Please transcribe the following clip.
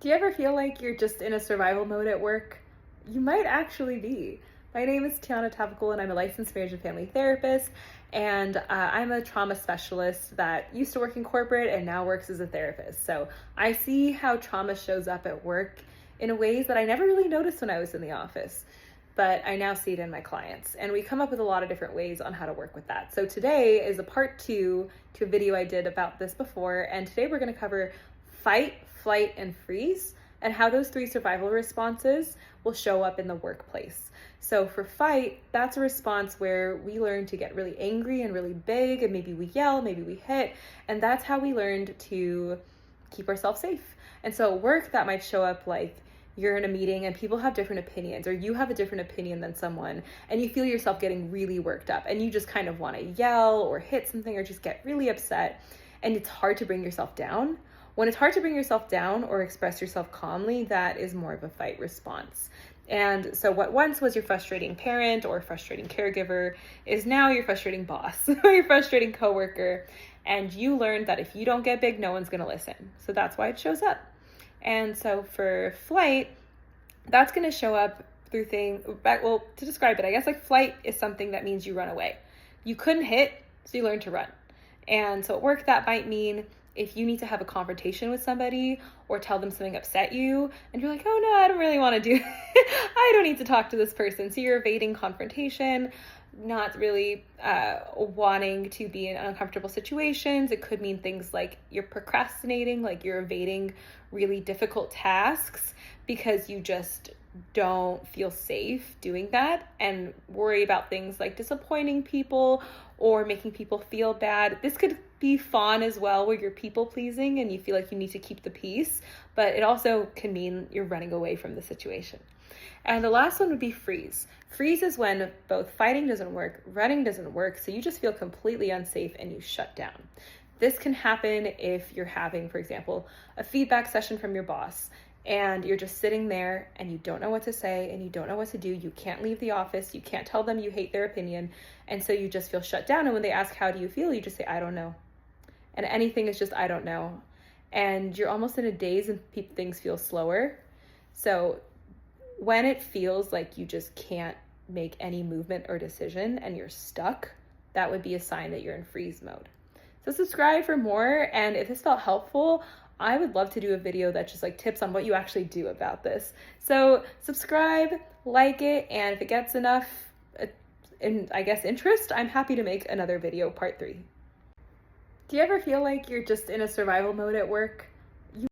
Do you ever feel like you're just in a survival mode at work? You might actually be. My name is Tiana Tavical and I'm a licensed marriage and family therapist, and I'm a trauma specialist that used to work in corporate and now works as a therapist. So I see how trauma shows up at work in ways that I never really noticed when I was in the office, but I now see it in my clients. And we come up with a lot of different ways on how to work with that. So today is a part two to a video I did about this before, and today we're going to cover fight, flight, and freeze, and how those three survival responses will show up in the workplace. So for fight, that's a response where we learn to get really angry and really big, and maybe we yell, maybe we hit, and that's how we learned to keep ourselves safe. And so at work, that might show up like you're in a meeting and people have different opinions, or you have a different opinion than someone, and you feel yourself getting really worked up, and you just kind of want to yell or hit something or just get really upset, and it's hard to bring yourself down. When it's hard to bring yourself down or express yourself calmly, that is more of a fight response. And so what once was your frustrating parent or frustrating caregiver is now your frustrating boss or your frustrating coworker. And you learned that if you don't get big, no one's going to listen. So that's why it shows up. And so for flight, that's going to show up through to describe it, I guess like flight is something that means you run away. You couldn't hit, so you learned to run. And so at work, that might mean if you need to have a confrontation with somebody or tell them something upset you and you're like, oh no, I don't really want to do I don't need to talk to this person. So you're evading confrontation, not really wanting to be in uncomfortable situations. It could mean things like you're procrastinating, like you're evading really difficult tasks because you just don't feel safe doing that and worry about things like disappointing people or making people feel bad. This could be fun as well, where you're people pleasing and you feel like you need to keep the peace, but it also can mean you're running away from the situation. And the last one would be freeze. Freeze is when both fighting doesn't work, running doesn't work, so you just feel completely unsafe and you shut down. This can happen if you're having, for example, a feedback session from your boss and you're just sitting there and you don't know what to say and you don't know what to do. You can't leave the office. You can't tell them you hate their opinion. And so you just feel shut down. And when they ask, how do you feel? You just say, I don't know. And anything is just, I don't know. And you're almost in a daze and things feel slower. So when it feels like you just can't make any movement or decision and you're stuck, that would be a sign that you're in freeze mode. So subscribe for more. And if this felt helpful, I would love to do a video that's just like tips on what you actually do about this. So subscribe, like it, and if it gets enough, interest, I'm happy to make another video, part 3. Do you ever feel like you're just in a survival mode at work?